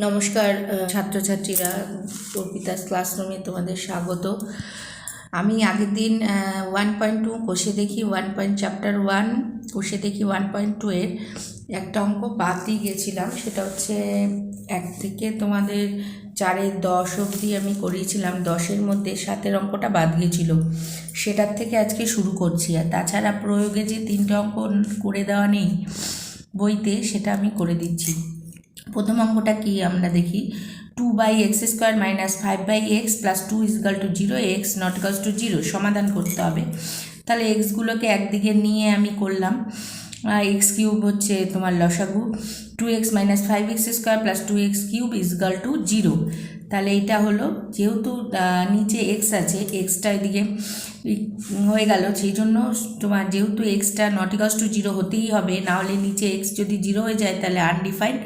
নমস্কার ছাত্রছাত্রীরা, অর্পিতাস ক্লাসরুমে তোমাদের স্বাগত। আমি আগের দিন 1.2 কোষে দেখি চ্যাপ্টার 1 কোষে দেখি 1.2 এর একটা অঙ্ক বাদ দিয়ে গেছিলাম। সেটা হচ্ছে 1 থেকে তোমাদের 4-এর 10 অবধি আমি করিয়েছিলাম। 10-এর মধ্যে 7-এর অঙ্কটা বাদ গিয়েছিল, সেটার থেকে আজকে শুরু করছি। আর তাছাড়া প্রয়োগে যে 3টে অঙ্ক করে দেওয়া নেই বইতে, সেটা আমি করে দিচ্ছি। প্রথম অঙ্কটা কি আমরা দেখি। 2/x² - 5/x + 2 = 0, x not equals to 0 সমাধান করতে হবে। তাহলে এক্সগুলোকে একদিকে নিয়ে আমি করলাম। x³ হচ্ছে তোমার লসাগু। 2x - 5x² + 2x³ = 0। তাহলে এটা হলো, যেহেতু নিচে এক্স আছে, এক্সটা এদিকে হয়ে গেল, সেই জন্য তোমার যেহেতু এক্সটা নট ইকুয়ালস টু 0 হতেই হবে, না হলে নিচে এক্স যদি 0 হয়ে যায় তাহলে আনডিফাইন্ড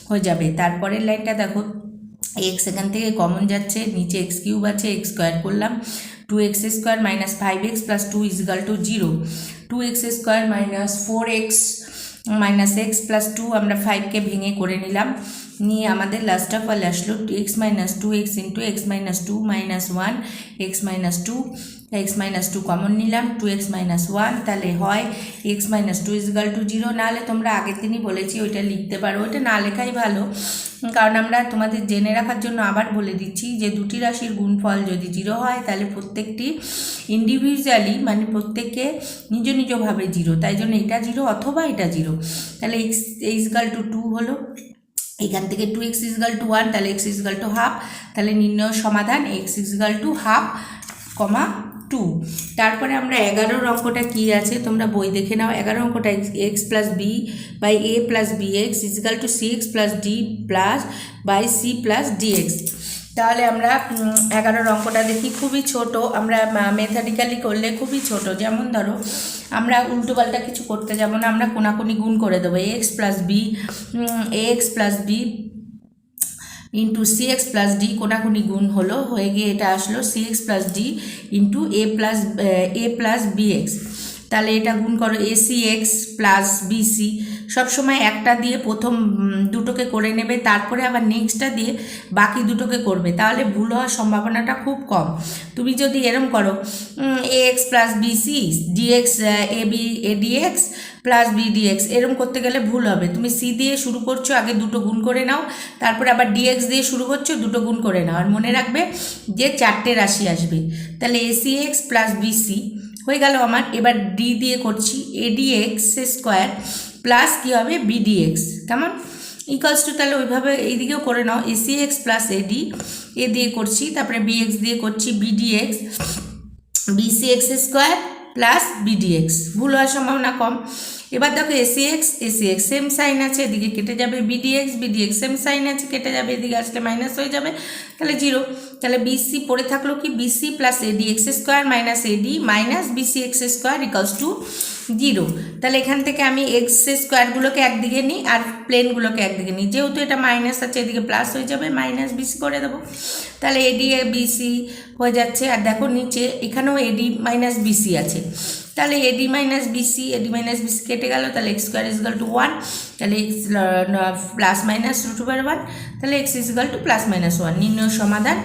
হয়ে যাবে। তারপরের লাইনটা দেখো, এক্স এখান থেকে কমন যাচ্ছে, নিচে x³ আছে, x² করলাম। 2x² - 5x + 2 = 0। 2x² - 4x - x + 2 আমরা 5কে ভেঙে করে নিলাম। নিয়ে আমাদের লাস্ট অফ অল আসলো x - 2x × x - 2 - 1 x - 2 x - 2 common নিলাম, 2x - 1, তাহলে হয় x - 2 = 0। নাহলে তোমরা আগের দিনই বলেছি ওইটা লিখতে পারো, ওইটা না লেখাই ভালো, কারণ আমরা তোমাদের জেনে রাখার জন্য আবার বলে দিচ্ছি যে দুটি রাশির গুণফল যদি 0 হয় তাহলে প্রত্যেকটি ইন্ডিভিজুয়ালি, মানে প্রত্যেককে নিজ নিজভাবে 0, তাই জন্য এটা 0 অথবা এটা 0। তাহলে x = 2 হলো, এখান থেকে 2x = 1, তাহলে x = হাফ। তাহলে নির্ণয় সমাধান x = হাফ, 2। তারপরে আমরা 11 অঙ্কটা কি আছে তোমরা বই দেখে নাও। 11 অঙ্কটা x + b/a + bx = cx + d / c + dx। তাহলে আমরা 11 অঙ্কটা দেখি, খুবই ছোট, আমরা মেথডিক্যালি করলে খুবই ছোট। যেমন ধরো আমরা উল্টোপাল্টা কিছু করতে যাব না, আমরা কোনাকুনি গুণ করে দেবো। ax + b * cx + d কোনাকুনি গুণ হলো, হয়ে গিয়ে এটা আসলো cx + d * a + bx। তাহলে এটা গুণ করো, acx + bc। সবসময় একটা দিয়ে প্রথম দুটোকে করে নেবে, তারপরে আবার নেক্সটটা দিয়ে বাকি দুটোকে করবে, তাহলে ভুল হওয়ার সম্ভাবনাটা খুব কম। তুমি যদি এরম করো ax + bc dx adx + bdx, এরম করতে গেলে ভুল হবে। তুমি c দিয়ে শুরু করছো, আগে দুটো গুণ করে নাও, তারপরে আবার dx দিয়ে শুরু করছো, দুটো গুণ করে নাও। আর মনে রাখবে যে 4টে রাশি আসবে। তাহলে acx + bc হয়ে গেল আমার। এবার d দিয়ে করছি, adx² প্লাস কী হবে bdx, কেমন ইকুয়ালস টু, তাহলে ওইভাবে এইদিকেও করে নাও, acx + ad এ দিয়ে করছি, তারপরে bx দিয়ে করছি bdx bcx² প্লাস bdx, ভুল হওয়ার সম্ভাবনা কম। এবার দেখো acx সেম সাইন আছে, এদিকে কেটে যাবে, bdx সেম সাইন আছে, কেটে যাবে, এদিকে আসলে মাইনাস হয়ে যাবে, তাহলে 0। তাহলে bc পড়ে থাকলো কি, bc + adx² - ad - bcx² = 0। তাহলে এখান থেকে আমি x² একদিকে নিই আর প্লেনগুলোকে একদিকে নিই, যেহেতু এটা মাইনাস আছে এদিকে প্লাস হয়ে যাবে, -bc করে দেবো। তাহলে ad bc হয়ে যাচ্ছে। আর দেখো নিচে এখানেও ad - bc আছে, তাহলে ad - bc কেটে গেল, তাহলে x² = 1, তাহলে x ± √1, তাহলে x = ±1। নির্ণয় সমাধান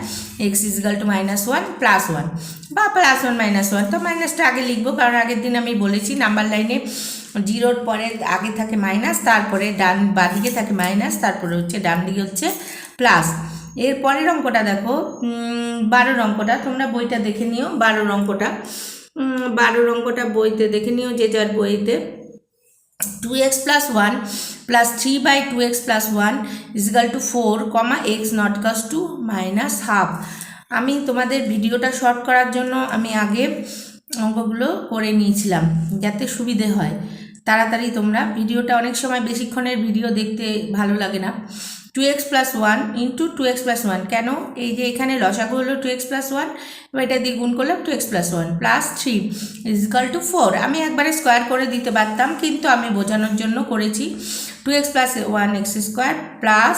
x = -1 + 1 বা +1 - 1, তো মাইনাসটা আগে লিখবো, কারণ আগের দিন আমি বলেছি নাম্বার লাইনে 0-র পরে আগে থাকে মাইনাস, তারপরে বাঁদিকে থাকে মাইনাস, তারপরে হচ্ছে ডান দিকে হচ্ছে প্লাস। এর পরের অঙ্কটা দেখো, 12 অঙ্কটা তোমরা বইটা দেখে নিও। 12 অঙ্কটা বইতে দেখে নিও, যে যার বইতে। 2x + 1 + 3/2x + 1 = 4, x not equals to -half। আমি তোমাদের ভিডিওটা শর্ট করার জন্য আমি আগে অঙ্কগুলো করে নিয়েছিলাম, যাতে সুবিধে হয় তাড়াতাড়ি। তোমরা ভিডিওটা অনেক সময় বেশিক্ষণের ভিডিও দেখতে ভালো লাগে না। 2x + 1 × 2x + 1, কেন, এই যে এখানে লসাগু হলো 2x + 1, এবার এটা দিয়ে গুণ করলাম 2x + 1 + 3 = 4। আমি একবারে স্কোয়ার করে দিতে পারতাম, কিন্তু আমি বোঝানোর জন্য করেছি 2x + 1x² প্লাস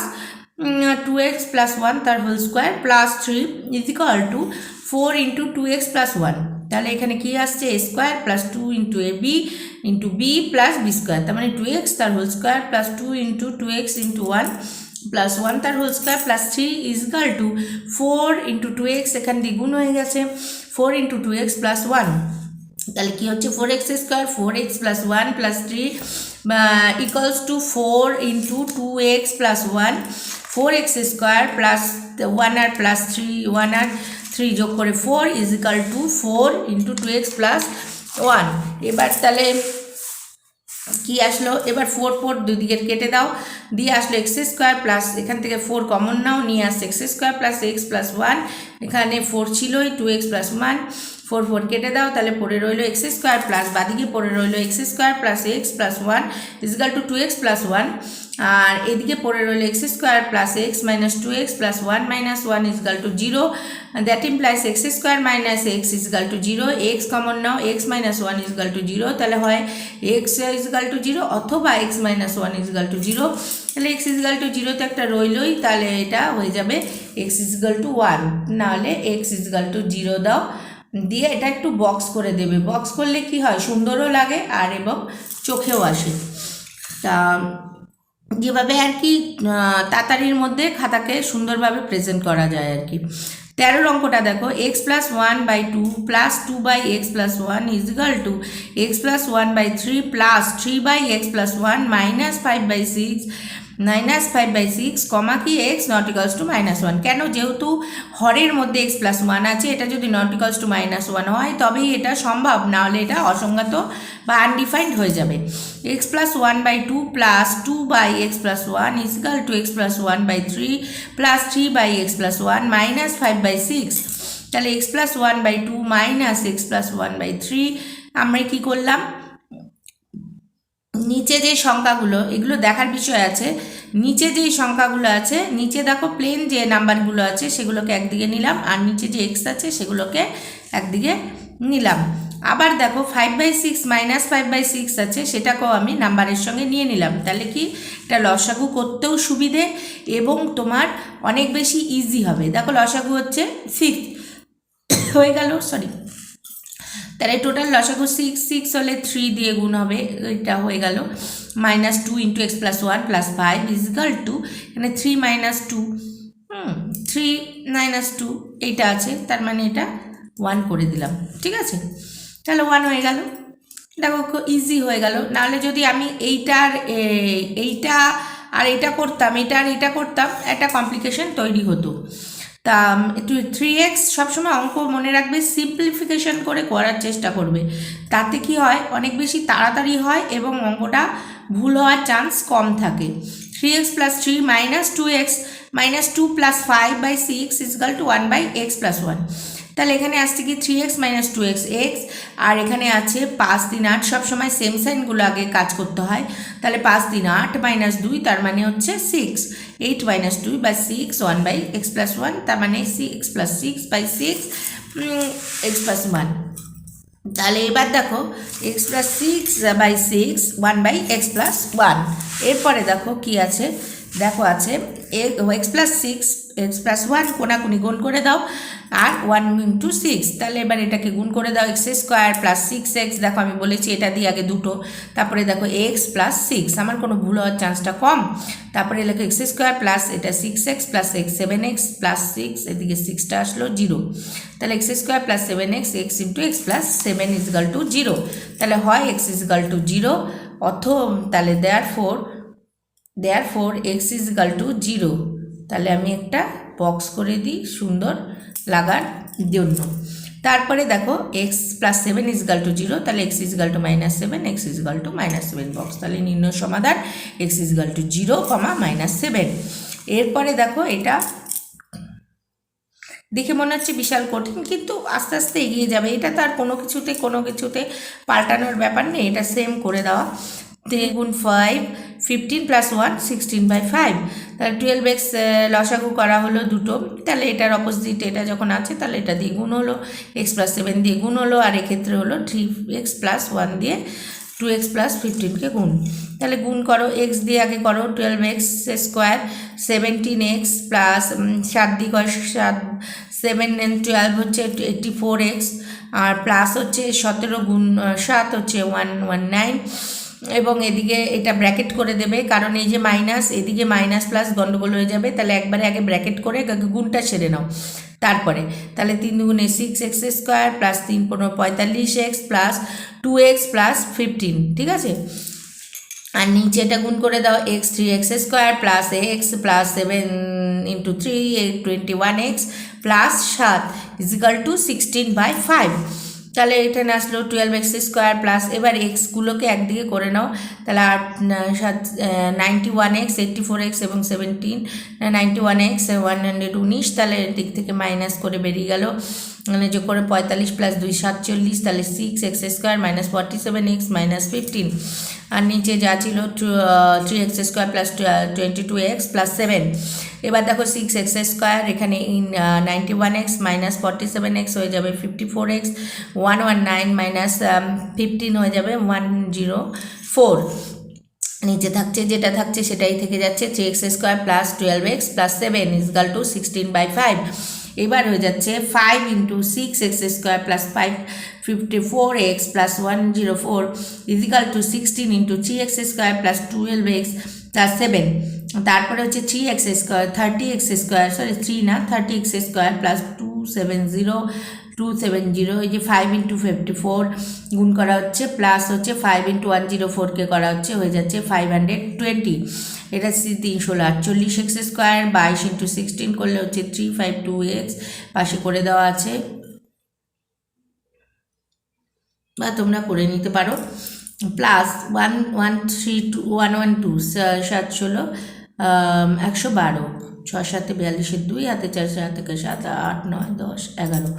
2x + 1 তার হোল স্কোয়ার প্লাস 3 = 4 × 2x + 1। তাহলে এখানে কি আসছে, a² + 2 × ab × b + b², তার মানে 2x তার whole square plus 2 × 2x × 1 plus 1 তার whole square plus 3 is equal to 4 into 2x, এখানে দ্বিগুণ হয়ে গেছে 4 ইন্টু 2x প্লাস 1, তাহলে কি হচ্ছে 4x square 4x plus 1 plus 3 equals to 4 into 2x plus 1, 4x square plus 1 আর প্লাস 3 1 আর 3 যোগ করে 4 is equal to 4 into 2x plus 1। এবার তাহলে কি আসলো, এবার 4 4 দুদিকে কেটে দাও, দিয়ে আসলো এক্স স্কোয়ার প্লাস এখান থেকে 4 কমন নাও, নিয়ে আসছে x square plus x plus 1, এখানে 4 ছিলই 2x প্লাস 1, 4 4 কেটে দাও, তাহলে পড়ে রইলো এক্স স্কোয়ার প্লাস বাদিকে পড়ে রইলো x square plus x plus 1 is equal to 2x plus 1, আর এদিকে পড়ে রইলো x square plus x minus 2x plus 1 minus 1 is equal to 0, that implies x square minus x is equal to 0, x common নাও x minus 1 is equal to 0, তাহলে হয় x is equal to 0 অথবা x minus 1 is equal to 0, তাহলে x is equal to 0 তো একটা রইলই, তাহলে এটা হয়ে যাবে এক্স ইজগাল টু 1, নাহলে এক্স ইজগাল টু 0 দাও, দিয়ে এটা একটু বক্স করে দেবে, বক্স করলে কি হয় সুন্দরও লাগে আর এবং চোখেও আসে। তা যেভাবে আর কি তাড়াতাড়ির মধ্যে খাতাকে সুন্দরভাবে প্রেজেন্ট করা যায় আর কি। 13 অঙ্কটা দেখো, x plus 1/2 plus 2/x plus 1 is equal to x plus 1/3 plus 3/x plus 1 minus 5/6 comma কি এক্স নট ইকালস টু -1। কেন? যেহেতু হরের মধ্যে এক্স প্লাস 1 আছে, এটা যদি নট ইকালস টু -1 হয় তবেই এটা সম্ভব, না হলে এটা অসংজ্ঞাত বা আনডিফাইন্ড হয়ে যাবে। X plus 1/2 plus 2/x plus 1 is equal to x plus 1/3 plus 3/x plus 1 minus 5/6, তাহলে x plus 1/2 minus x plus 1/3, আমরা কি করলাম, নিচে যে সংখ্যাগুলো এগুলো দেখার বিষয় আছে, নিচে যে সংখ্যাগুলো আছে নিচে দেখো প্লেন যে নাম্বারগুলো আছে সেগুলোকে একদিকে নিলাম, আর নিচে যে এক্স আছে সেগুলোকে একদিকে নিলাম। আবার দেখো 5/6 মাইনাস 5/6 আছে, সেটাকেও আমি নাম্বারের সঙ্গে নিয়ে নিলাম, তাহলে কি এটা লসাগু করতেও সুবিধে এবং তোমার অনেক বেশি ইজি হবে। দেখো লসাগু হচ্ছে 6 হয়ে গেল, সরি, তাহলে টোটাল লসাগু 6 হলে 3 দিয়ে গুণ হবে, এটা হয়ে গেল -2 into x plus 1 plus 5 is equal to এখানে 3 - 2 3 - 2 এইটা আছে, তার মানে এটা 1 করে দিলাম, ঠিক আছে, তাহলে 1 হয়ে গেল। দেখো খুব ইজি হয়ে গেল, নাহলে যদি আমি এইটা আর এইটা করতাম, এটা আর এটা করতাম, একটা কমপ্লিকেশন তৈরি হতো। তা 3x সবসময় অঙ্ক মনে রাখবে সিম্পলিফিকেশন করে করার চেষ্টা করবে, তাতে কি হয় অনেক বেশি তাড়াতাড়ি হয় এবং অঙ্কটা ভুল হওয়ার চান্স কম থাকে। 3x plus 3 minus 2x minus 2 plus 5/6 is equal to 1/x plus 1, তাহলে এখানে আসছে কি 3x মাইনাস 2x এক্স, আর এখানে আছে 5 3 8, সবসময় সেম সাইনগুলো আগে কাজ করতে হয়, তাহলে 5 3 8 মাইনাস 2 তার মানে হচ্ছে 6, 8 মাইনাস 2/6 1/x প্লাস 1, তার মানে 6 প্লাস 6/6 x প্লাস 1। তাহলে এবার দেখো x প্লাস 6/6 1/x প্লাস 1। এরপরে দেখো কি আছে, দেখো আছে x প্লাস 6 x প্লাস 1 কোনাকুনি গুণ করে দাও, আর 1 ইন্টু 6, তাহলে এবার এটাকে গুণ করে দাও এক্স স্কোয়ার প্লাস 6x, দেখো আমি বলেছি এটা দিয়ে আগে দুটো, তারপরে দেখো এক্স প্লাস 6, আমার কোনো ভুল হওয়ার চান্সটা কম, তারপরে লেখো এক্স স্কোয়ার প্লাস এটা 6x plus x 7x plus 6, এদিকে 6টা আসলো 0, তাহলে x square plus 7x x into x plus 7 is equal to 0, তাহলে হয় এক্স ইজগাল টু 0 তাহলে দেয়ারফোর এক্স ইজগাল টু 0, তাহলে আমি একটা বক্স করে দিই সুন্দর লাগার জন্য। তারপরে দেখো এক্স প্লাস 7 ইজগাল টু 0, তাহলে x is equal to -7 x is equal to -7 box, তাহলে নির্ণয় সমাধান এক্স ইজগাল টু 0, -7। এরপরে দেখো এটা দেখে মনে হচ্ছে বিশাল কঠিন, কিন্তু আস্তে আস্তে এগিয়ে যাবে, এটা তো আর কোনো কিছুতে পাল্টানোর ব্যাপার নেই, এটা সেম করে দেওয়া। 3 গুণ 5 15 প্লাস 1 16/5, তাহলে 12x লসাগু করা হলো দুটো, তাহলে এটার অপোজিট এটা যখন আছে তাহলে এটা দিয়ে গুণ হলো, এক্স প্লাস 7 দিয়ে গুণ হলো, আর এক্ষেত্রে হলো 3x প্লাস 1 দিয়ে 2x প্লাস 15কে গুণ, তাহলে গুণ করো এক্স দিয়ে আগে করো 12x স্কোয়ার 17x প্লাস 7 দিয়ে 7 12 হচ্ছে 84x, আর প্লাস হচ্ছে 17 গুণ 7 হচ্ছে 119, এবং এদিকে এটা ব্র্যাকেট করে দেবে, কারণ এই যে মাইনাস, এদিকে মাইনাস প্লাস গন্ডগোল হয়ে যাবে। তাহলে একবারে আগে ব্র্যাকেট করে গুণটা সেরে নাও। তারপরে তাহলে 3 দুগুণে 6x square plus 3 15 45x plus 2x plus 15, ঠিক আছে। আর নিচে এটা গুণ করে দাও, x 3x square plus x plus 7 into 3 21x plus 7 is equal to 16/5। তাহলে এখানে আসলো 12x স্কোয়ার প্লাস, এবার এক্সগুলোকে একদিকে করে নাও। তাহলে 91x 84x এবং 17 91x 119, তাহলে দিক থেকে মাইনাস করে বেরিয়ে গেল, মানে যোগ করে 45 প্লাস 2 47, তাহলে 6x square minus 47x minus 15। আর নিচে যা ছিল 3x square plus 22x plus 7। এবার দেখো 6x স্কোয়ার, এখানে 91x মাইনাস 47x হয়ে যাবে 54x, 119 মাইনাস 15 হয়ে যাবে 104। নিচে থাকছে যেটা থাকছে সেটাই থেকে যাচ্ছে, 3x square plus 12x plus 7 is equal to 16/5। এবার হয়ে যাচ্ছে 5 into 6x square plus 54x plus 104 is equal to 16 into 3x square plus 12x plus 7। তারপরে হচ্ছে 3x square 30x square, sorry 3 না 30x স্কোয়ার প্লাস 270 এই যে 5 ইন্টু 54 গুণ করা হচ্ছে, প্লাস হচ্ছে 5 ইন্টু 104কে করা হচ্ছে, হয়ে যাচ্ছে 520। এটা 348 x স্কোয়ার 22 ইন্টু 16 করলে হচ্ছে 352x, পাশে করে দেওয়া আছে বা তোমরা করে নিতে পারো, প্লাস 112 7 16 112 6 7 42 2 হাতে 4 4 থেকে 7 8 9 10 11,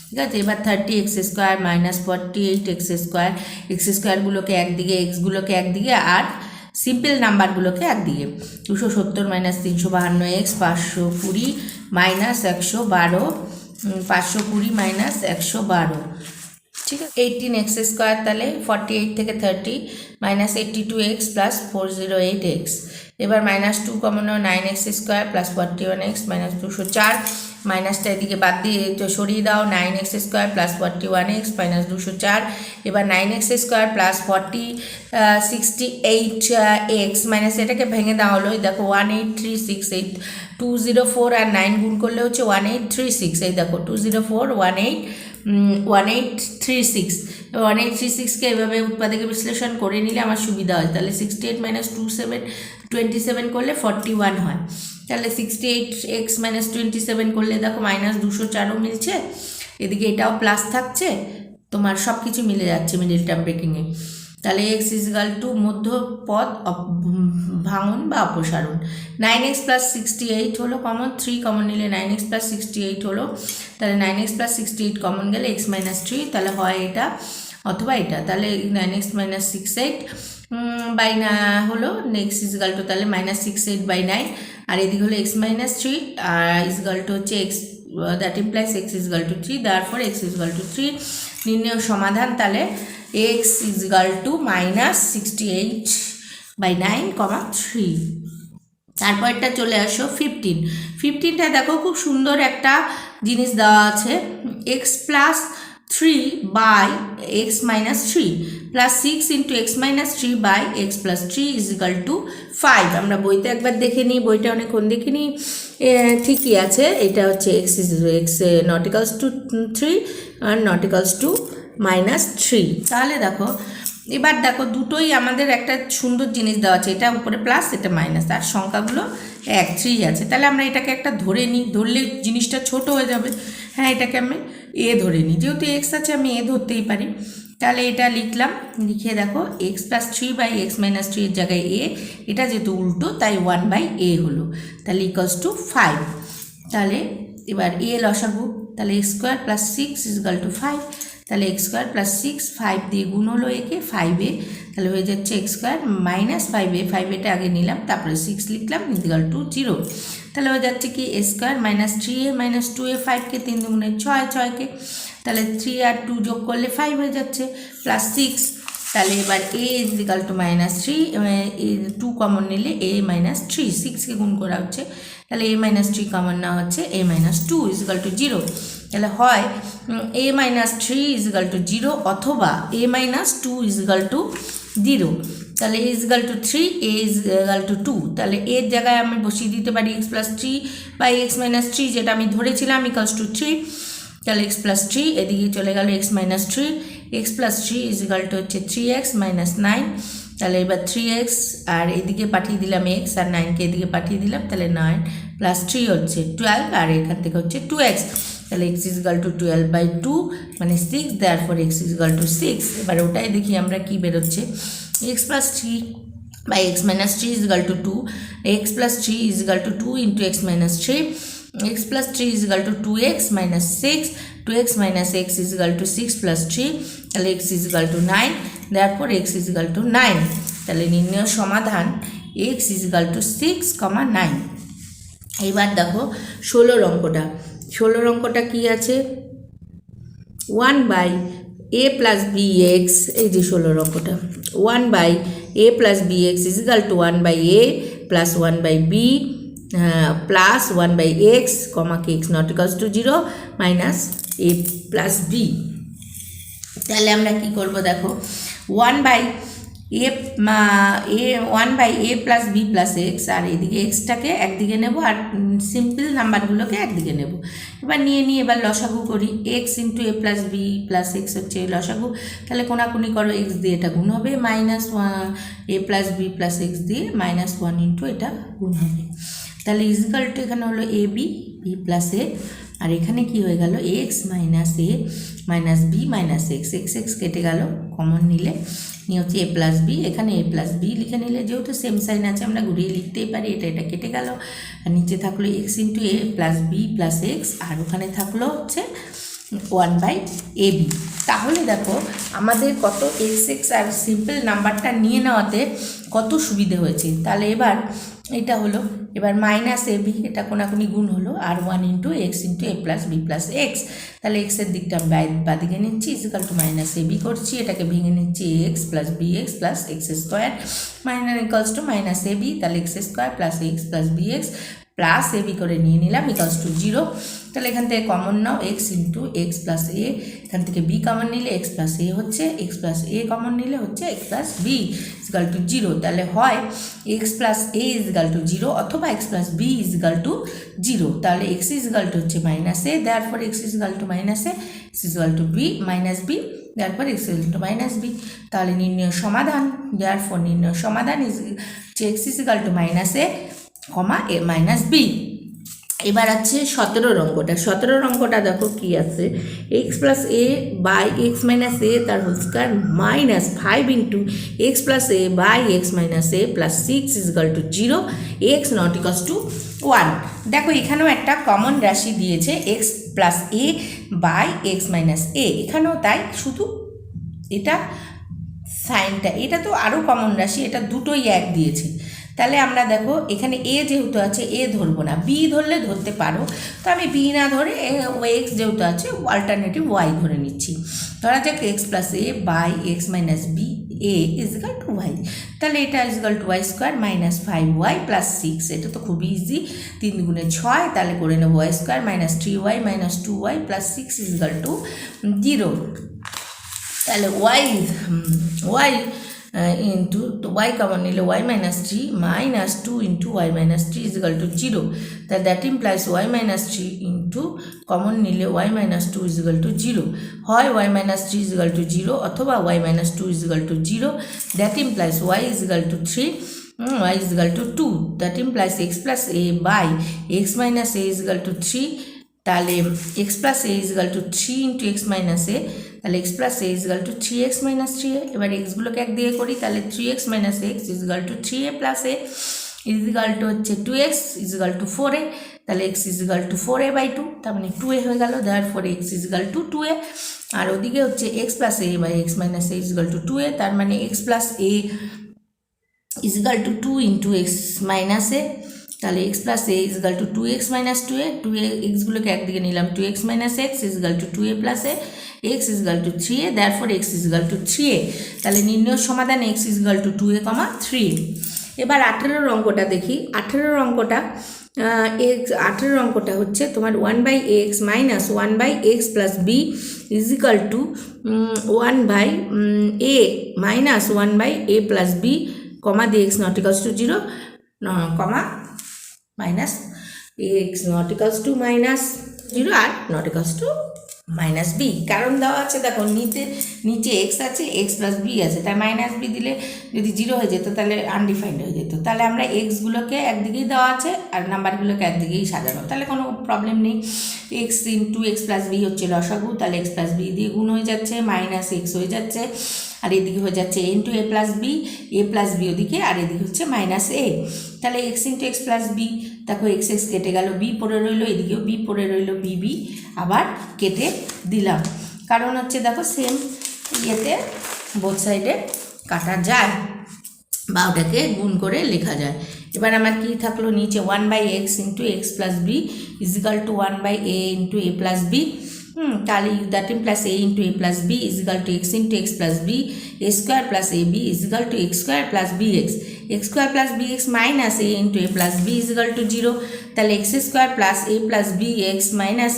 ঠিক আছে। এবার 30x square minus 48x square, x স্কোয়ারগুলোকে একদিকে এক্সগুলোকে একদিকে আর সিম্পল নাম্বারগুলোকে একদিকে, 270 মাইনাস 352x 520 মাইনাস 112 520 মাইনাস 112, ঠিক আছে। 18x স্কোয়ার, তাহলে 48 থেকে 30 মাইনাস 82x প্লাস 408x। এবার minus 2 common 9x square plus 41x minus 204, মাইনাসটা এদিকে বাদ দিয়ে সরিয়ে দাও, 9x square plus 41x minus 204। এবার 9x square plus 68x minus এটাকে ভেঙে দেওয়া হলো, দেখো 18368 204 আর 9 গুণ করলে হচ্ছে 1836, এই দেখো 204 1836কে এভাবে উৎপাদকে বিশ্লেষণ করে নিলে আমার সুবিধা হয়। তাহলে 68 মাইনাস 27 করলে 41 হয়, তাহলে 68x মাইনাস 27 করলে দেখো মাইনাস 204ও মিলছে, এদিকে এটাও প্লাস থাকছে, তোমার সব কিছু মিলে যাচ্ছে মিডিল টার্ম ব্রেকিংয়ে। তাহলে x ইজগাল টু মধ্যপদ ভাঙন বা অপসারণ, 9x প্লাস 68 হলো কমন, 3 কমন নিলে 9x প্লাস 68 হলো, তাহলে 9x প্লাস 68 কমন গেলে x মাইনাস 3, তাহলে হয় এটা অথবা এটা, তাহলে 9x মাইনাস 68 বাই না হলো নেক্সট ইজগাল টু, তাহলে মাইনাস 68/9, আর এদিকে হলো x মাইনাস 3 আর ইজগাল টু হচ্ছে x, that implies x is equal to 3, তারপর x ইজগাল টু 3 নির্ণয় সমাধান, তাহলে x ইজগাল টু মাইনাস 68/9, 3। তারপরটা চলে আসো 15টা দেখো খুব সুন্দর একটা জিনিস দেওয়া আছে, x plus 3 by x minus 3 plus 6 into x minus 3 by x plus 3 is equal to 5। আমরা বইতে একবার দেখে নিই, বইটা অনেকক্ষণ দেখে নিই, ঠিকই আছে। এটা হচ্ছে x not equals two 3 R not equals to minus 3। তাহলে দেখো এবার দেখো দুটোই আমাদের একটা সুন্দর জিনিস দেওয়া আছে, এটা উপরে প্লাস এটা মাইনাস, আর সংখ্যাগুলো 1 3 আছে, তাহলে আমরা এটাকে একটা ধরে নিই, ধরলে জিনিসটা ছোট হয়ে যাবে। হ্যাঁ, এটাকে আমি এ ধরে নিই, যেহেতু এক্স আছে আমি এ ধরতেই পারি, তাহলে এটা লিখলাম, লিখে দেখো x plus 3 by x minus 3 এর জায়গায় এ, এটা যেহেতু উল্টো তাই 1/a হলো, তাহলে ইকুয়ালস টু 5। তাহলে এবার এ লসাগু, তাহলে x square plus 6 is equal to 5, তাহলে x স্কোয়ার প্লাস 6 5 দিয়ে গুণ হলো একে 5a, তাহলে হয়ে যাচ্ছে x square minus 5a, 5a আগে নিলাম তারপরে 6 লিখলাম ইজগাল টু 0, তাহলে হয়ে যাচ্ছে কি a square minus 3a minus 2a, 5কে 3 দুগুণে 6, 6কে তাহলে 3 আর 2 যোগ করলে 5 হয়ে যাচ্ছে প্লাস 6, তাহলে এবার a is equal to minus 3, 2 common নিলে a মাইনাস 3, 6কে গুণ করা হচ্ছে, তাহলে a মাইনাস 3 কমন না হচ্ছে a মাইনাস 2 ইজগাল টু 0, তাহলে হয় a মাইনাস 3 ইজগাল টু 0 অথবা a মাইনাস 2 ইজগাল টু 0। তাহলে a is equal to 3, a is equal to 2, তাহলে এর জায়গায় আমি বসিয়ে দিতে পারি x plus 3 by x minus 3, যেটা আমি ধরেছিলাম ইকালস টু 3। তাহলে এক্স প্লাস 3 এদিকে চলে গেল x minus 3, x plus 3 is equal to হচ্ছে 3x মাইনাস 9। তাহলে এবার 3x আর এদিকে পাঠিয়ে দিলাম x, আর 9কে এদিকে পাঠিয়ে দিলাম, তাহলে 9 প্লাস 3 হচ্ছে 12, আর এখান থেকে হচ্ছে 2x। তাহলে x ইজগাল টু 12/2 মানে 6, দেয়ারফর x ইজগাল টু 6। এবার ওটাই দেখি আমরা কি বেরোচ্ছে, x plus 3 by x minus 3 is equal to 2, x plus 3 is equal to 2 into x minus 3, x plus 3 is equal to 2x minus 6, 2x minus x is equal to 6 plus 3, তাহলে x is equal to 9, therefore x is equal to 9। তাহলে নির্ণয় সমাধান x is equal to 6, 9। এবার দেখো 16 অঙ্কটা, 16 অঙ্কটা কি আছে, 1 by a plus bx, এই যে 16 অঙ্কটা 1 by a plus bx is equal to 1 by a plus 1 by b plus 1 by x, k x not equals to 0 minus a plus b। তাহলে আমরা কি করব দেখো, 1 by a 1 by a plus b plus x, আর এদিকে এক্সটাকে একদিকে নেব আর simple নাম্বারগুলোকে একদিকে নেব। এবার নিয়ে এবার লসাগু করি, x ইন্টু এ প্লাস বি প্লাস এক্স হচ্ছে লসাগু, তাহলে কোনাকুনি করো এক্স দিয়ে এটা গুণ হবে, মাইনাস এ প্লাস বি প্লাস এক্স দিয়ে -1 ইন্টু এটা গুণ হবে। তাহলে ইজিক্যাল টু এখানে হলো A B B plus A, আর এখানে কি হয়ে গেল এক্স মাইনাস এ minus B minus x, x x কেটে গেল, কমন নিলে নিয়ে হচ্ছে এ প্লাস বি, এখানে এ প্লাস বি লিখে নিলে যেহেতু সেম সাইন আছে আমরা ঘুরিয়ে লিখতেই পারি, এটা কেটে গেল, আর নিচে থাকলো এক্স ইন্টু এ প্লাস বি প্লাস এক্স, আর ওখানে থাকলো হচ্ছে 1 by এ বি। তাহলে দেখো আমাদের কত এক্স এক্স আর সিম্পল নাম্বারটা নিয়ে নেওয়াতে কত সুবিধে হয়েছে। তাহলে এবার এটা হলো, এবার মাইনাস এ বি এটা কোনাকুনি গুণ হলো, আর 1 ইন্টু এক্স ইন্টু এ প্লাস বি প্লাস এক্স, তাহলে এক্সের দিকটা আমি বাদিকে নিচ্ছি, equal to minus A B করছি, এটাকে ভেঙে নিচ্ছি x plus B x plus x square minus equals to minus A B, তাহলে x square plus x plus B x plus এ বি করে নিয়ে নিলাম ইকালস টু 0। তাহলে এখান থেকে কমন নাও x into x plus A, এখান থেকে বি কমন নিলে এক্স প্লাস এ হচ্ছে, এক্স প্লাস এ কমন নিলে হচ্ছে x plus B is equal to 0। তাহলে হয় x plus A is equal to 0 অথবা x plus B is equal to 0। তাহলে এক্স ইজিক্যাল টু হচ্ছে minus A, therefore x equal to minus A, x equal to B minus B, therefore x equal to minus B. তাহলে নির্ণয় সমাধান, therefore নির্ণয় সমাধান x equal to minus A, A minus B. এবার আছে 17 অঙ্কটা, 17 অঙ্কটা দেখো কি আছে, x plus A by x minus A তার whole square minus 5 into x plus A by x minus A plus 6 is equal to 0, x not equals to 1। দেখো এখানেও একটা কমন রাশি দিয়েছে x plus A by x minus A, এখানেও তাই, শুধু এটা সাইনটা, এটা তো আরও কমন রাশি, এটা দুটোই এক দিয়েছে। তাহলে আমরা দেখো এখানে এ যেহেতু আছে এ ধরবো না, বি ধরলে ধরতে পারো, তো আমি বি না ধরে এক্স যেহেতু আছে অল্টারনেটিভ ওয়াই ধরে নিচ্ছি। ধরা যাক x plus A by x minus b a is equal to y, তাহলে এটা is equal to y square minus 5y plus 6, এটা তো খুবই ইজি, 3 গুণে 6, তাহলে করে নেবো y square minus 3y minus 2y plus 6 is equal to 0। তাহলে ওয়াই ইন্টু ওয়াই কমন নিলে y minus 3 minus 2 into y minus 3 is equal to 0, তাহলে that implies y minus 3 into common নিলে ওয়াই মাইনাস 2 ইজিক্যাল টু 0, হয় y minus 3 is equal to 0 অথবা y minus 2 is equal to 0, that implies y is equal to 3, y is equal to 2, that implies x plus a by x minus a is equal to 3, তাহলে x plus a is equal to 3 into x minus a, তাহলে x plus a is equal to 3x minus 3a, এবার xগুলোকে একদিকে করি, তাহলে 3x minus x is equal to 3a plus a is equal to হচ্ছে 2x is equal to 4a, তাহলে x is equal to 4a by 2, তার মানে 2a হয়ে গেল, therefore x is equal to 2a, আর ওদিকে হচ্ছে x plus a by x minus a is equal to 2a, তার মানে x plus a is equal to 2 into x minus a, তাহলে x plus a is equal to 2x minus 2a, 2a xগুলোকে একদিকে নিলাম, 2x minus x is equal to 2a plus a, x is equal to 3a, therefore x is equal to 3a। তাহলে নির্ণয় সমাধান x is equal to 2a, 3a। এবার 18 অঙ্কটা দেখি, 18 অঙ্কটা x 18 অঙ্কটা হচ্ছে তোমার 1/x minus 1/x plus B is equal to 1/a minus 1/a plus B comma দিয়ে x not equals to 0 comma minus x not equals to minus 0 আর not equals to minus B. কারণ দেওয়া আছে দেখো নিচে এক্স আছে, এক্স প্লাস বি আছে, তাই মাইনাস বি দিলে যদি 0 হয়ে যেত তাহলে আনডিফাইন্ড হয়ে যেত। তাহলে আমরা এক্সগুলোকে একদিকেই দেওয়া আছে আর নাম্বারগুলোকে একদিকেই সাজানো, তাহলে কোনো প্রবলেম নেই। X into x plus b হচ্ছে লসাগু, তাহলে এক্স প্লাস বি দিয়ে গুণ হয়ে যাচ্ছে, মাইনাস এক্স হয়ে যাচ্ছে, আর এদিকে হয়ে যাচ্ছে a into A plus b ওদিকে, আর এদিকে হচ্ছে মাইনাস এ। তাহলে x into x plus b, দেখো এক্স এক্স কেটে গেল, বি পড়ে রইলো, এদিকেও বি পড়ে রইলো, বি আবার কেটে দিলাম। কারণ হচ্ছে দেখো সেম ইয়েতে বোথ সাইডে কাটা যায় বা ওটাকে গুণ করে লেখা যায়। এবার আমার কি থাকলো নিচে 1/x into x plus B is equal to 1/a into A plus B. তাহলে that implies a into A plus B is equal to x into x plus B, A square plus A B is equal to x square plus B x, x square plus B x minus A into A plus B is equal to 0। তাহলে x square plus A plus B x minus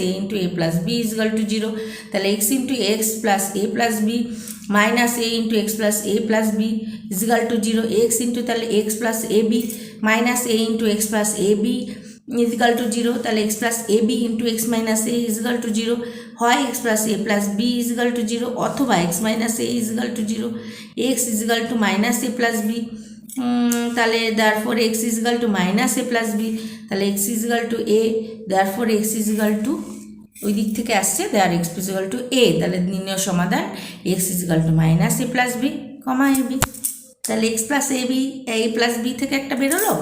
A into A plus B is equal to 0। তাহলে x into x plus A plus b minus A into x plus A plus B is equal to 0। X into তাহলে x plus A b minus A into x plus A B is equal to 0। তাহলে x plus A b into x minus a is equal to 0, হয় x plus A plus B is equal to 0 অথবা x minus a is equal to 0, x equal to minus A plus B. তাহলে therefore x equal to minus A plus B, তাহলে x equal to a, therefore x equal to ওই দিক থেকে আসছে there x equal to a. তাহলে নির্ণয় সমাধান x equal to minus A plus B comma a B. তাহলে x plus A b a plus b থেকে একটা বেরোলো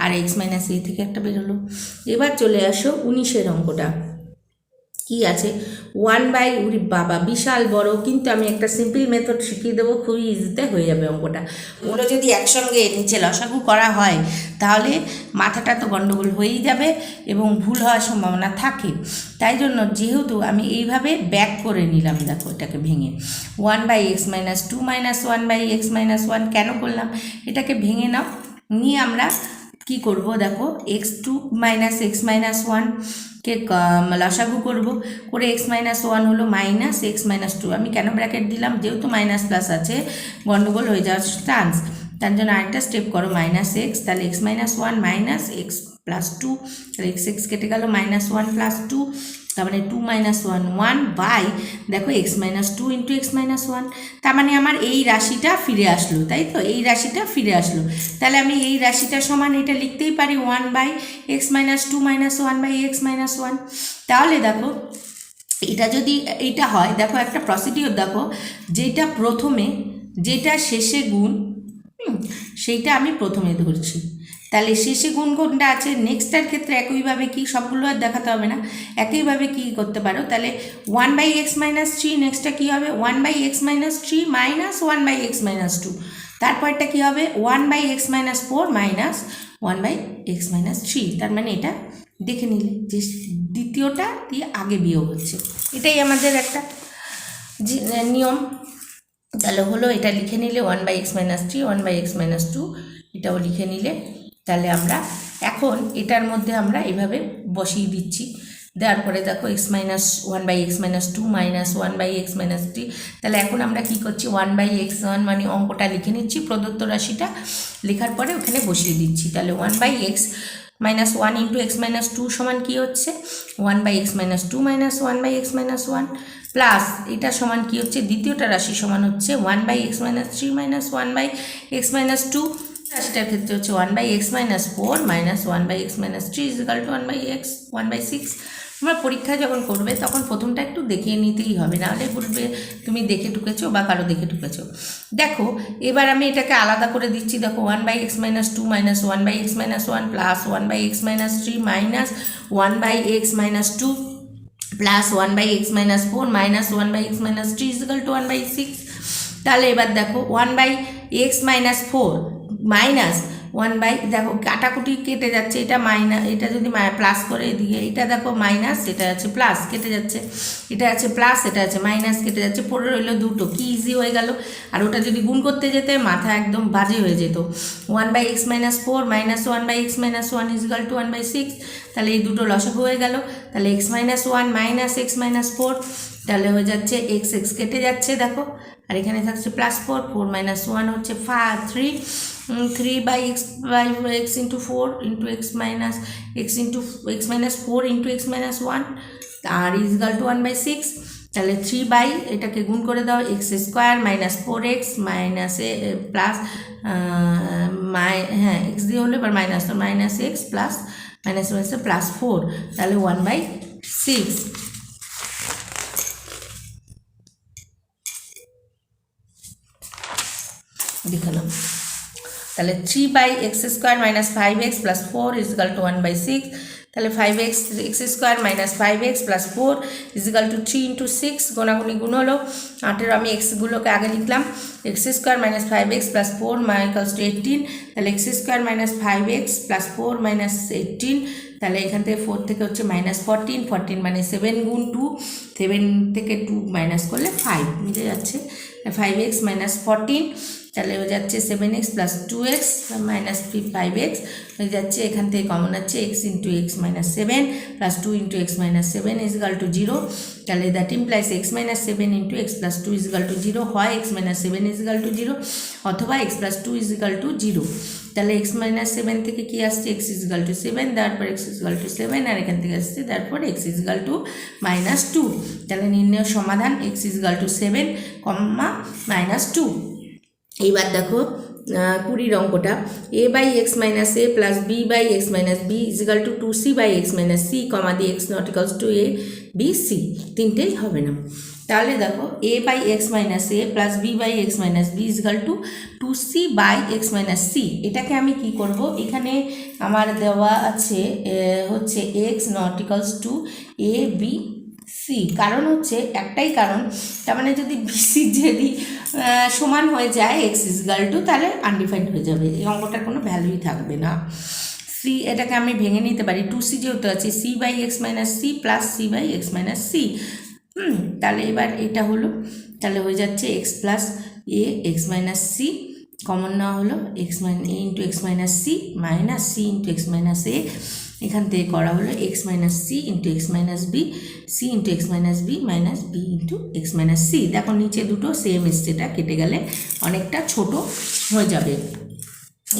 আর এক্স মাইনাস এ থেকে একটা বেরোলো। এবার চলে আসো 19-এর অঙ্কটা। কি আছে 1/, উরি বাবা বিশাল বড়, কিন্তু আমি একটা সিম্পল মেথড শিখিয়ে দেবো, খুবই ইজিতে হয়ে যাবে অঙ্কটা। ওগুলো যদি একসঙ্গে নিচে লসাগু করা হয় তাহলে মাথাটা তো গন্ডগোল হয়েই যাবে এবং ভুল হওয়ার সম্ভাবনা থাকে। তাই জন্য যেহেতু আমি এইভাবে ব্যাক করে নিলাম, দেখো এটাকে ভেঙে 1/x minus 2 minus 1/x minus 1 কেন করলাম, এটাকে ভেঙে নাও, নিয়ে আমরা কি করব দেখো x2 মাইনাস এক্স মাইনাস 1 কে লসাগু করব, করে এক্স মাইনাস 1 হলো মাইনাস এক্স মাইনাস 2। আমি কেন ব্র্যাকেট দিলাম, যেহেতু মাইনাস প্লাস আছে গন্ডগোল হয়ে যাওয়ার চান্স, তার জন্য আরেকটা স্টেপ করো মাইনাস এক্স, তাহলে x minus 1 minus x plus 2, তাহলে এক্স এক্স কেটে গেল, মাইনাস 1 প্লাস 2, তার মানে 2 মাইনাস 1 1 বাই দেখো x minus 2 into x minus 1। তার মানে আমার এই রাশিটা ফিরে আসলো, তাই তো এই রাশিটা ফিরে আসলো। তাহলে আমি এই রাশিটা সমান এটা লিখতেই পারি 1/x minus 2 minus 1/x minus 1। তাহলে দেখো এটা যদি এইটা হয়, দেখো একটা প্রসিডিওর দেখো, যেটা প্রথমে যেটা শেষে গুণ সেইটা আমি প্রথমে ধরছি, তাহলে শেষে গুণ কোনটা আছে, নেক্সটটার ক্ষেত্রে একইভাবে কি সবগুলো আর দেখাতে হবে না, একইভাবে কি করতে পারো, তাহলে 1/x মাইনাস 3, নেক্সটটা কী হবে 1/x minus 3 minus 1/x minus 2, তারপরটা কী হবে 1/x minus 4 minus 1/x minus 3। তার মানে এটা দেখে নিলে যে দ্বিতীয়টা দিয়ে আগে বিয়োগ হচ্ছে, এটাই আমাদের একটা নিয়ম। তাহলে হলো এটা লিখে নিলে 1/x মাইনাস 3 1/x মাইনাস 2 এটাও লিখে নিলে, তাহলে আমরা এখন এটার মধ্যে আমরা এভাবে বসিয়ে দিচ্ছি, দেওয়ার পরে দেখো x minus 1/x minus 2 minus 1/x minus 3। তাহলে এখন আমরা কি করছি 1/x1 মানে অঙ্কটা লিখে নিচ্ছি, প্রদত্ত রাশিটা লেখার পরে ওখানে বসিয়ে দিচ্ছি। তাহলে 1/x minus 1 into x minus 2 সমান কী হচ্ছে 1/x minus 2 minus 1/x minus 1 plus এটা সমান কী হচ্ছে দ্বিতীয়টা রাশি সমান হচ্ছে 1/x minus 3 minus 1/x minus 2, রাশিটার ক্ষেত্রে হচ্ছে 1/x minus 4 minus 1/x minus 3 is equal to 1/6। তোমরা পরীক্ষা যখন করবে তখন প্রথমটা একটু দেখিয়ে নিতেই হবে, নাহলে বলবে তুমি দেখে ঢুকেছো বা কারো দেখে ঢুকেছো। দেখো এবার আমি এটাকে আলাদা করে দিচ্ছি, দেখো 1/x minus 2 minus 1/x minus 1 plus 1/x minus 3 minus 1/x minus 2 plus 1/x minus 4 minus 1/x minus 3 is equal to 1/6। তাহলে এবার দেখো 1/x minus 4 minus one by, দেখো কাটাকুটি কেটে যাচ্ছে, এটা মাইনাস, এটা যদি প্লাস করে এদিকে, এটা দেখো মাইনাস, এটা আছে প্লাস, কেটে যাচ্ছে, এটা আছে প্লাস, এটা আছে মাইনাস, কেটে যাচ্ছে, পড়ে রইলো দুটো, কি ইজি হয়ে গেল। আর ওটা যদি গুণ করতে যেতে মাথা একদম বাজে হয়ে যেত। 1/x-4 -1 by x minus one is equal to 1/6, তাহলে এই দুটো লসাগু হয়ে গেল। তাহলে x-1 -x-4, তাহলে হয়ে যাচ্ছে এক্স এক্স কেটে যাচ্ছে দেখো, আর এখানে থাকছে +4, 4 - 1 হচ্ছে 3, 3/x into 4 into x - 4 into x - 1 R is equal to 1/6। তাহলে 3 এটাকে গুণ করে দাও, x² -4x মাইনাস প্লাস হ্যাঁ এক্স দিয়ে হলে এবার মাইনাস, তো -x প্লাস +4, তাহলে 1/6। দেখালাম, তাহলে 3/x² - 5x + 4 ইজিক্যাল টু 1/6, তাহলে 5x x² - 5x + 4 is equal to 3 into 6, গোনাগুনি গুণ হলো 8-এর, আমি এক্সগুলোকে আগে লিখলাম, x² - 5x + 4 ইকুয়ালস টু 18, তাহলে x² - 5x + 4 - 18, তাহলে এখান থেকে 4 থেকে হচ্ছে -14, 14 মানে 7 গুণ 2, 7 থেকে 2 মাইনাস করলে 5 মিলে যাচ্ছে, 5x - 14, তাহলে হয়ে যাচ্ছে 7x + 2x মাইনাস 5x হয়ে যাচ্ছে, এখান থেকে কমন আছে x into x - 7 plus 2 into x - 7 is equal to 0, তাহলে that implies x - 7 into x + 2 is equal to 0, হয় x - 7 ইজিক্যাল টু 0 অথবা x + 2 ইজিক্যাল টু 0। তাহলে x - 7 থেকে কি আসছে, x ইজিক্যাল টু 7, তারপর x ইজিক্যাল টু 7, আর এখান থেকে আসছে তারপর x ইজিক্যাল টু -2, তাহলে নির্ণয় সমাধান x ইজিক্যাল টু 7, -2। এইবার দেখো 20 অঙ্কটা, a/x - a plus b/x - b is equal to 2c/x - c, the x not equals to a b c, তিনটেই হবে না। তাহলে দেখো a/x - a plus b/x - b is equal to 2c/x - c, এটাকে আমি কি করব, এখানে আমার দেওয়া আছে হচ্ছে x not equals to a b c, কারণ হচ্ছে একটাই কারণ, তার মানে যদি বিসি যদি সমান হয়ে যায় এক্স ইজিক্যাল টু, তাহলে আনডিফাইন্ড হয়ে যাবে, এই অঙ্কটার কোনো ভ্যালুই থাকবে না। সি, এটাকে আমি ভেঙে নিতে পারি, 2c যেহেতু আছে c/x - c plus c/x - c, তাহলে এবার এটা হলো, তাহলে হয়ে যাচ্ছে এক্স প্লাস এ এক্স মাইনাস সি, কমন নেওয়া হলো x into x - c minus c into x - a, এখান থেকে করা হলো x - c into x - b, c into x - b minus b into x - c। দেখো নিচে দুটো সেম এসছে, এটা কেটে গেলে অনেকটা ছোট হয়ে যাবে।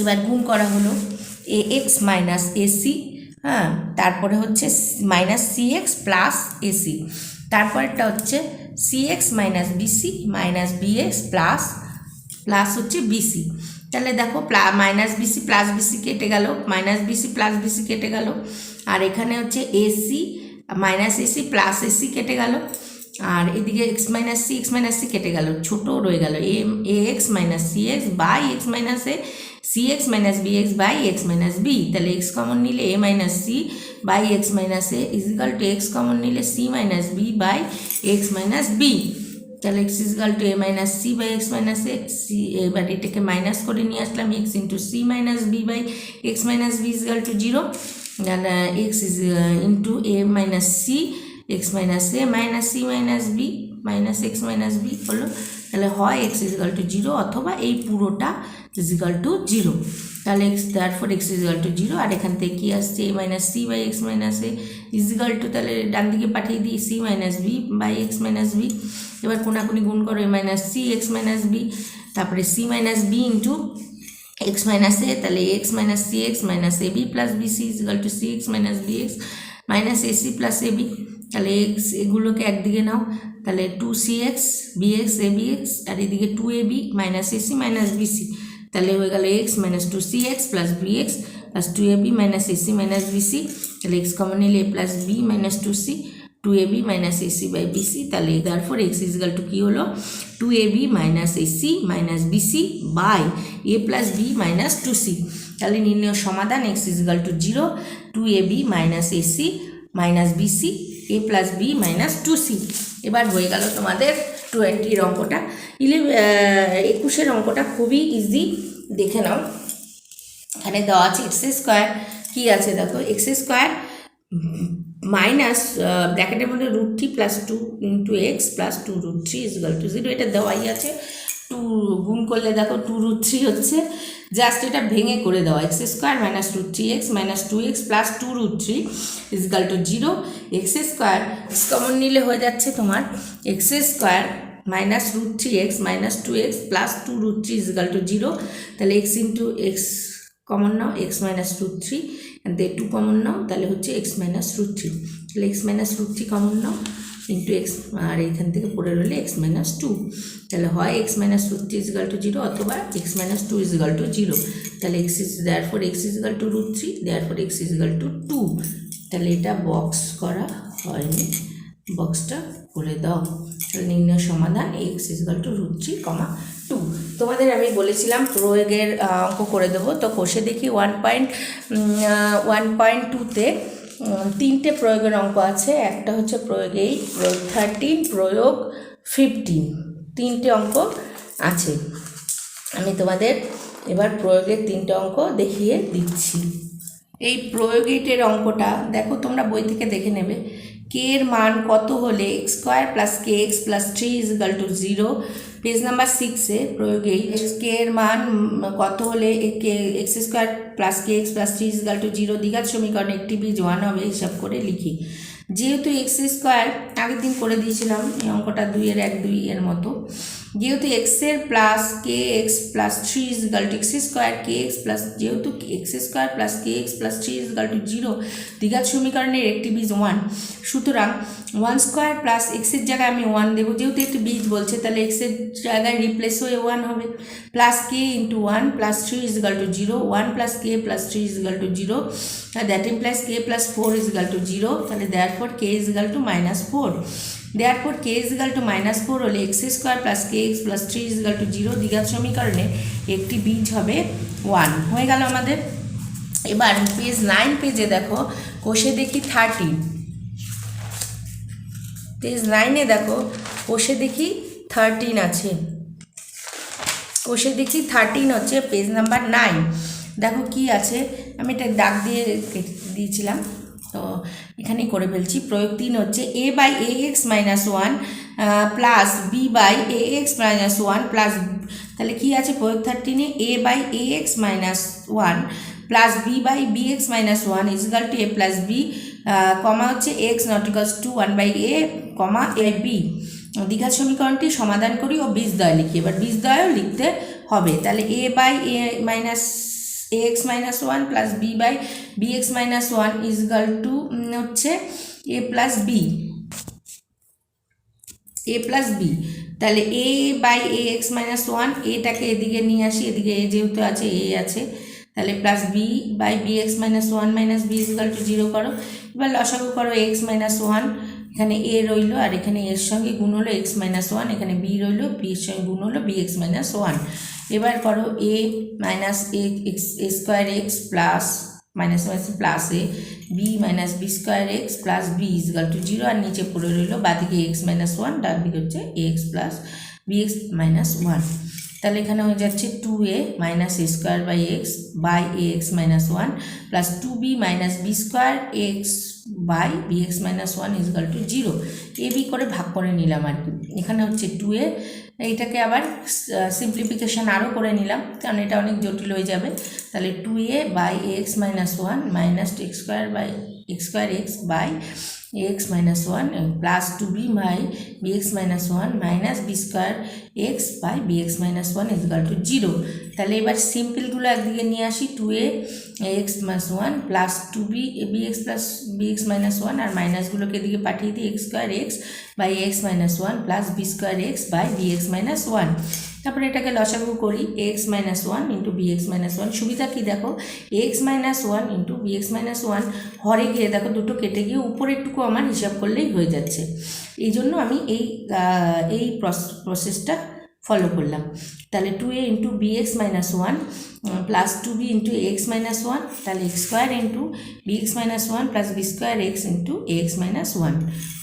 এবার গুণ করা হলো ax মাইনাস ac, হ্যাঁ, তারপরে হচ্ছে মাইনাস cx প্লাস ac, তারপরটা হচ্ছে cx minus bc minus bx plus হচ্ছে বিসি। তাহলে দেখো মাইনাস বিসি প্লাস বিসি কেটে গেল, মাইনাস বিসি প্লাস বিসি কেটে গেল, আর এখানে হচ্ছে AC minus AC plus AC কেটে গেল, আর এদিকে এক্স মাইনাস সি কেটে গেল, ছোট রয়ে গেল a x minus c x by x minus a, c x minus b x by x minus B, তাহলে এক্স কমন নিলে a minus c by x minus a is equal to x common নিলে c minus b by x minus B, তাহলে x equal to a minus c by x minus a, c এবার এটাকে minus করে নিয়ে আসলাম, x into c minus b by x minus b is equal to 0, x is into a minus c x minus A minus c minus B minus x minus b হলো, তাহলে হয় x equal to 0 অথবা এই পুরোটা is equal to 0, তাহলে x তারপর x equal to 0, আর এখান থেকে কী আসছে a minus c by x minus a is equal to, তাহলে ডান দিকে পাঠিয়ে দিই c minus b by x minus B, এবার কোনাকুনি গুণ করো a minus c x minus b, তারপরে c minus b into x minus a, তাহলে x minus c x minus A b plus b c equal to c x minus b x minus a c plus A B, তাহলে x এগুলোকে একদিকে নাও, তাহলে 2cx bx abx, আর এদিকে 2ab minus ac minus bc, তাহলে হয়ে গেল x minus 2cx plus bx plus 2ab minus ac minus bc, তাহলে x common নিলে a plus b minus 2c 2ab minus ac by bc, তাহলে তারপর x equal to কী হলো 2ab minus ac minus bc by a plus b minus 2c, তাহলে নির্ণয় সমাধান x equal to 0 2ab minus ac minus bc a plus b minus 2c। এবার হয়ে গেল তোমাদের 20 অঙ্কটা। 21 অঙ্কটা খুবই ইজি, দেখে নাও। এখানে দেওয়া আছে এক্স স্কোয়ার কী আছে দেখো, এক্স স্কোয়ার মাইনাস ব্র্যাকেটের মধ্যে √3 + 2 × x + 2√3 = 0, এটা দেওয়াই আছে। 2 গুণ করলে দেখো 2√3 হচ্ছে, জাস্ট এটা ভেঙে করে দেওয়া, x square minus √3x minus 2x + 2√3 = 0। X square common নিলে হয়ে যাচ্ছে তোমার x square minus √3x minus 2x + 2√3 = 0। তাহলে x × x কমন নাও, x মাইনাস √3 দিয়ে 2 কমন নাও, তাহলে হচ্ছে x মাইনাস √3, তাহলে x মাইনাস √3 কমন নাও ইন্টু x, আর এইখান থেকে পড়ে রইলে x মাইনাস 2, তাহলে হয় x মাইনাস √3 = 0 অথবা x মাইনাস 2 = 0। তাহলে x = √3, therefore x = 2। তাহলে এটা বক্স করা হয়নি, বক্সটা করে দাও। তাহলে নির্ণয় সমাধান x = √3, 2। তোমাদের আমি বলেছিলাম প্রয়োগের অঙ্ক করে দেবো, তো কষে দেখি 1.2তে 3টে প্রয়োগের অঙ্ক আছে। একটা হচ্ছে প্রয়োগ 8, প্রয়োগ 13, প্রয়োগ 15, 3টে অঙ্ক আছে। আমি তোমাদের এবার প্রয়োগের 3টে অঙ্ক দেখিয়ে দিচ্ছি। এই প্রয়োগ 8-এর অঙ্কটা দেখো, তোমরা বই থেকে দেখে নেবে। কে এর মান কত হলে x² + kx + 3 = 0, পেজ নাম্বার 6-এ প্রয়োগ 8। কে এর মান কত হলে x² + kx + 3 = 0, দ্বিঘাত সমীকরণে একটি বীজ 1 হবে, হিসাব করে লিখি। যেহেতু x² আগের দিন করে দিয়েছিলাম, এই অঙ্কটা 2-এর 1, 2 এর মতো। যেহেতু x-এর plus kx + 3 x² kx plus, যেহেতু x² + kx + 3 0, দ্বিঘাত সমীকরণের একটি বীজ 1, সুতরাং 1² + x-এর জায়গায় আমি 1 দেবো, যেহেতু একটি বীজ বলছে তাহলে x-এর জায়গায় রিপ্লেস হয়ে 1 হবে, plus k × 1 + 3 0, 1 + k + 3 0, that implies k + 4 0, তাহলে therefore k = -4। therefore k = -4 হলে x² + kx + 3 0, দ্বিঘাত সমীকরণে একটি বীজ হবে 1। হয়ে গেল আমাদের। এবার পেজ 9 পেজে দেখো, কষে দেখি 13, পেজ 9-এ দেখো কষে দেখি 13 আছে। কষে দেখি 13 হচ্ছে পেজ নাম্বার 9। দেখো কি আছে, আমি এটা দাগ দিয়ে দিয়েছিলাম, তো এখানেই করে ফেলছি। প্রয়োগ 3 হচ্ছে a/ax - 1 প্লাস b/ax - 1 প্লাস, তাহলে কি আছে প্রয়োগ 13-এ, a/ax - 1 plus b/bx - 1 = a plus b, কমা হচ্ছে x ≠ 1/a, ab। দ্বিঘাত সমীকরণটি সমাধান করি ও বীজদ্বয় লিখি। এবার বীজদ্বয়ও লিখতে হবে, তাহলে a/ax - 1 প্লাস b/bx - 1 = হচ্ছে a প্লাস b, তাহলে a/ax - 1, এটাকে এদিকে নিয়ে আসি, এদিকে a যেহেতু আছে, a আছে, তাহলে প্লাস b/bx - 1 মাইনাস b = 0 করো। এবার লসাগু করো x - 1, এখানে a রইল আর এখানে এর সঙ্গে গুণ হলো x - 1, এখানে b রইল, b এর সঙ্গে গুণ হলো bx - 1। এবার করো a - a² x plus minus plus a b - b² x plus b = 0, আর নিচে পড়ে রইল বাদিকে x - 1, ডান দিকে হচ্ছে ax প্লাস bx - 1। তাহলে এখানে হয়ে যাচ্ছে 2a - a² x ax - 1 plus 2b - b² x bx - 1 = 0। ab করে ভাগ করে নিলাম আর কি। এখানে হচ্ছে 2a, এইটাকে আবার সিম্পলিফিকেশান আরও করে নিলাম, কারণ এটা অনেক জটিল হয়ে যাবে। তাহলে 2a/ax - 1 minus x² x ax - 1 plus 2b/bx - 1 minus b² x bx - 1 = 0। তাহলে এবার সিম্পলগুলো একদিকে নিয়ে আসি, 2a x - 1 plus 2b/bx plus bx - 1, আর মাইনাসগুলোকে এদিকে পাঠিয়ে দিই, x² x ax - 1 plus b² x bx - 1। তারপরে এটাকে লসাগু করি, x - 1 × bx - 1, সুবিধা কি দেখো, x - 1 × bx - 1 হরে গিয়ে দেখো দুটো কেটে গিয়ে উপরেরটুকু আমার হিসাব করলেই হয়ে যাচ্ছে। এই জন্য আমি এই প্রসেসটা ফলো করলাম। তাহলে 2a × bx - 1 plus 2b × x - 1, তাহলে x² × bx - 1 plus b² x × ax - 1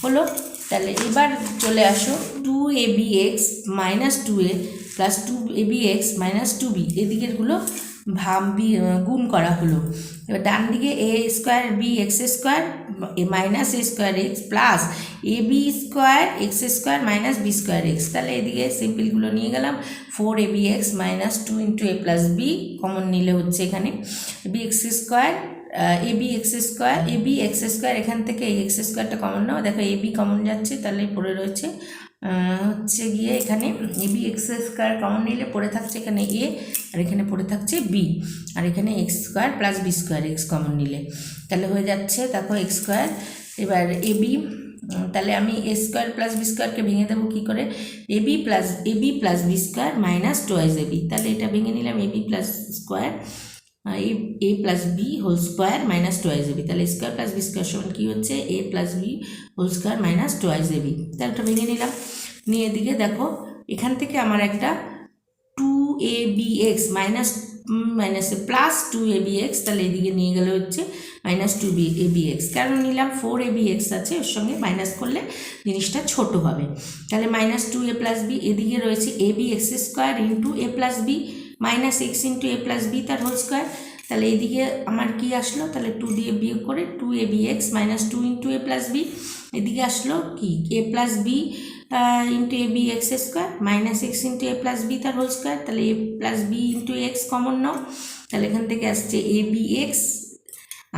হলো। তাহলে এবার চলে আসো 2abx - 2a plus 2abx - 2b, এদিকেরগুলো গুণ করা হলো। এবার ডান দিকে a square b x square minus a square x plus A b square x square minus b square x. তাহলে এদিকে সিম্পলগুলো নিয়ে গেলাম, 4ab(x - 2 × a + b) কমন নিলে হচ্ছে এখানে bx স্কোয়ার ab(x স্কোয়ার এখান থেকে এই এক্স স্কোয়ারটা কমন নাও, দেখো ab কমন যাচ্ছে, তাহলে পড়ে রয়েছে হচ্ছে গিয়ে এখানে ab(x স্কোয়ার কমন নিলে পড়ে থাকছে এখানে a, আর এখানে পড়ে থাকছে b, আর এখানে x square plus b square x common নিলে তাহলে হয়ে যাচ্ছে দেখো x স্কোয়ার। এবার ab, তাহলে আমি এ স্কোয়ার প্লাস বি স্কোয়ারকে ভেঙে দেবো কী করে, ab plus b square minus 2ab, তাহলে এটা ভেঙে নিলাম ab plus square a plus b whole square minus 2ab, তাহলে স্কোয়ার প্লাস বি স্কোয়ার সমান কী হচ্ছে a plus b whole square minus 2ab, তাহলে এটা ভেঙে নিলাম। নিয়ে এদিকে দেখো এখান থেকে আমার একটা 2abx মাইনাস প্লাস 2abx, তাহলে এদিকে নিয়ে গেলে হচ্ছে মাইনাস 2abx, কারণ নিলাম 4abx আছে, ওর সঙ্গে মাইনাস করলে জিনিসটা ছোট হবে, তাহলে মাইনাস 2a + b, এদিকে রয়েছে abx square into a + b minus x into a + b তার হোল স্কোয়ার, তাহলে এদিকে আমার কি আসলো, তাহলে 2 দিয়ে বিয়োগ করে 2abx - 2 × a + b, এদিকে আসলো কি a + b into abx square minus x into a + b তার হোল স্কোয়ার, তাহলে a + b into x common নাও, তাহলে এখান থেকে আসছে abx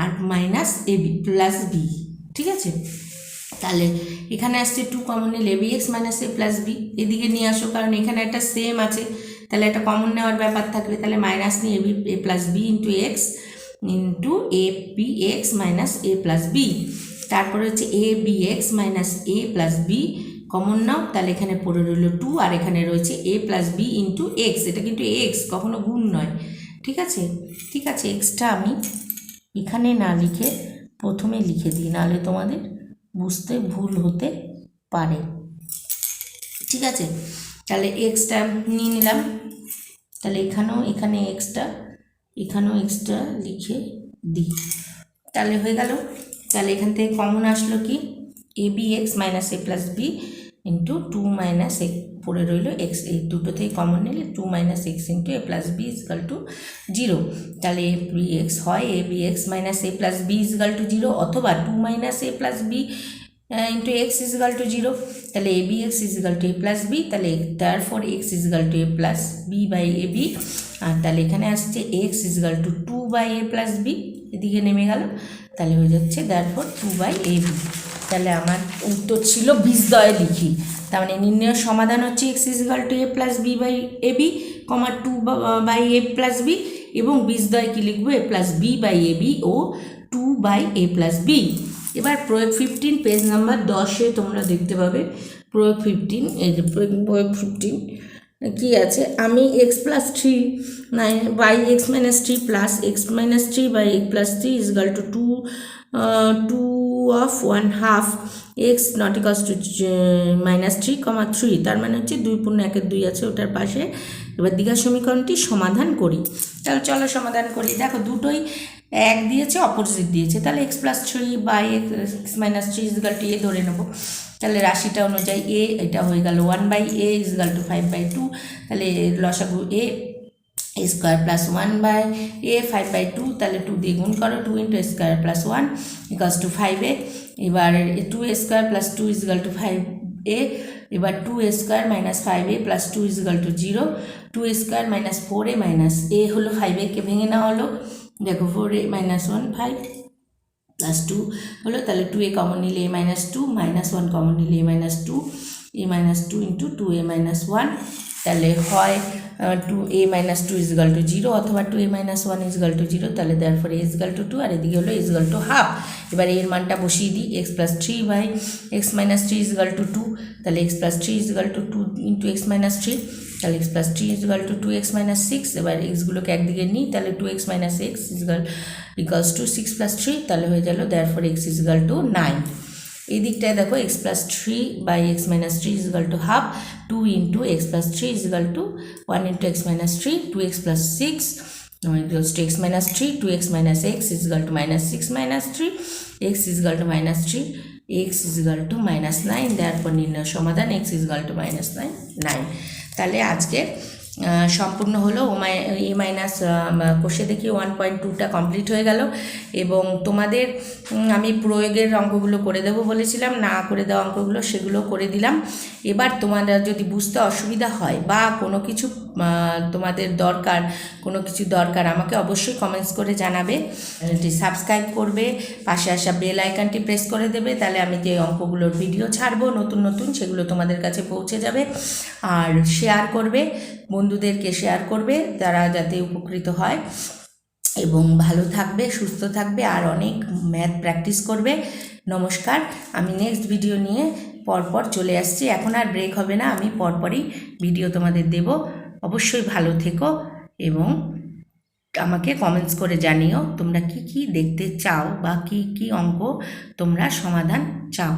আর মাইনাস ab + b, ঠিক আছে। তাহলে এখানে আসছে 2 কমন নিলে abx - a + b, এদিকে নিয়ে আসো কারণ এখানে একটা সেম আছে, তাহলে একটা কমন নেওয়ার ব্যাপার থাকবে, তাহলে মাইনাস নিয়ে a + b into x into abx - a + b, তারপরে হচ্ছে abx - a + b কমন নাও, তাহলে এখানে পড়ে রইল 2, আর এখানে রয়েছে a + b ইন্টু x, এটা কিন্তু x কখনো গুণ নয়, ঠিক আছে। ঠিক আছে, এক্সটা আমি এখানে না লিখে প্রথমে লিখে দিই, নাহলে তোমাদের বুঝতে ভুল হতে পারে, ঠিক আছে। তাহলে এক্সটা নিয়ে নিলাম, তাহলে এখানে এক্সটা লিখে দিই, তাহলে হয়ে গেল। তাহলে এখান থেকে কমন আসলো কি abx - a + b into 2 - x পড়ে রইল x, এই দুটো থেকে কমন নিলে 2 - x ইন্টু a + b = 0, তাহলে abx হয় abx - a + b = 0 অথবা 2 - a + b ইন্টু x = 0, তাহলে abx a + b, তাহলে therefore x a + b/ab, আর তাহলে এখানে আসছে x 2/a + b, এদিকে নেমে গেল, তাহলে হয়ে যাচ্ছে therefore 2/ab, তাহলে আমার উত্তর ছিল বীজদ্বয় লিখি, তার মানে নির্ণয় সমাধান হচ্ছে x a + b/ab, 2/a + b, এবং বীজদ্বয় কি লিখবো a + b/ab O 2/a + b। এবার প্রয়োগ 15 পেজ নাম্বার 10-এ তোমরা দেখতে পাবে প্রয়োগ 15, এই যে প্রয়োগ 15 কি আছে, আমি x + 3 x - 3 plus x - 3/a + 3 2 of 1/2 x not equals to -3, তার মানে হচ্ছে 2 × 1 2 আছে ওটার পাশে। এবার দ্বিঘাত সমীকরণটি সমাধান করি, তাহলে চলো সমাধান করি। দেখো দুটোই এক দিয়েছে অপোজিট দিয়েছে, তাহলে x + 3/x - 3 a ধরে নেব, তাহলে রাশিটা অনুযায়ী a, এটা হয়ে গেল 1/a = 5/2, তাহলে লসাগু a স্কোয়ার প্লাস 1/a 5/2, তাহলে 2 দিয়ে গুণ করো, 2 × a স্কোয়ার প্লাস 1 = 5a, এবার 2a স্কোয়ার প্লাস 2 = 5a, এবার 2a square - 5a plus 2 = 0, 2a square - 4a - a হলো 5a কে ভেঙে নেওয়া হলো, দেখো 4a - 1 5 প্লাস 2 হলো, তাহলে 2a কমন নিলে a - 2 -1 কমন নিলে a - 2, a - 2 ইন্টু 2a - 1, তাহলে হয় 2a - 2 = 0 অথবা 2a - 1 = 0, তাহলে therefore a = 2, আর এদিকে হলো a = ½ এবার এর মানটা বসিয়ে দিই, x + 3/x - 3 = 2, তাহলে x + 3 = 2 × x - 3, তাহলে x + 3 = 2x - 6, এবার এক্সগুলোকে একদিকে নিই, তাহলে 2x - x = 6 + 3, তাহলে হয়ে গেল therefore x = 9। এই দিকটায় দেখো x + 3/x - 3 = ½ 2 × x + 3 = 1 × x - 3, 2x + 6 x - 3, 2x - x = -6 - 3, x = -3, x = -9, therefore নির্ণয় সমাধান x = -9। তাহলে আজকে সম্পূর্ণ হলো। এ মাইনাস কষে দেখি 1.2টা কমপ্লিট হয়ে গেল। এবং তোমাদের আমি প্রয়োগের অঙ্কগুলো করে দেবো বলেছিলাম, না করে দেওয়া অঙ্কগুলো সেগুলো করে দিলাম। এবার তোমাদের যদি বুঝতে অসুবিধা হয় বা কোনো কিছু তোমাদের দরকার আমাকে অবশ্যই কমেন্টস করে জানাবে। সাবস্ক্রাইব করবে, পাশে আসা বেল আইকনটি প্রেস করে দেবে, তাহলে আমি যে অঙ্কগুলোর ভিডিও ছাড়বো নতুন নতুন সেগুলো তোমাদের কাছে পৌঁছে যাবে। আর শেয়ার করবে, বন্ধুদেরকে শেয়ার করবে, তারা যাতে উপকৃত হয় এবং ভালো থাকবে, সুস্থ থাকবে, আর অনেক ম্যাথ প্র্যাকটিস করবে। নমস্কার, আমি নেক্সট ভিডিও নিয়ে পরপর চলে আসছি। এখন আর ব্রেক হবে না, আমি পরপরই ভিডিও তোমাদের দেব। অবশ্যই ভালো থেকো এবং আমাকে কমেন্টস করে জানিও তোমরা কি কি দেখতে চাও বা কি কি অঙ্ক তোমরা সমাধান চাও।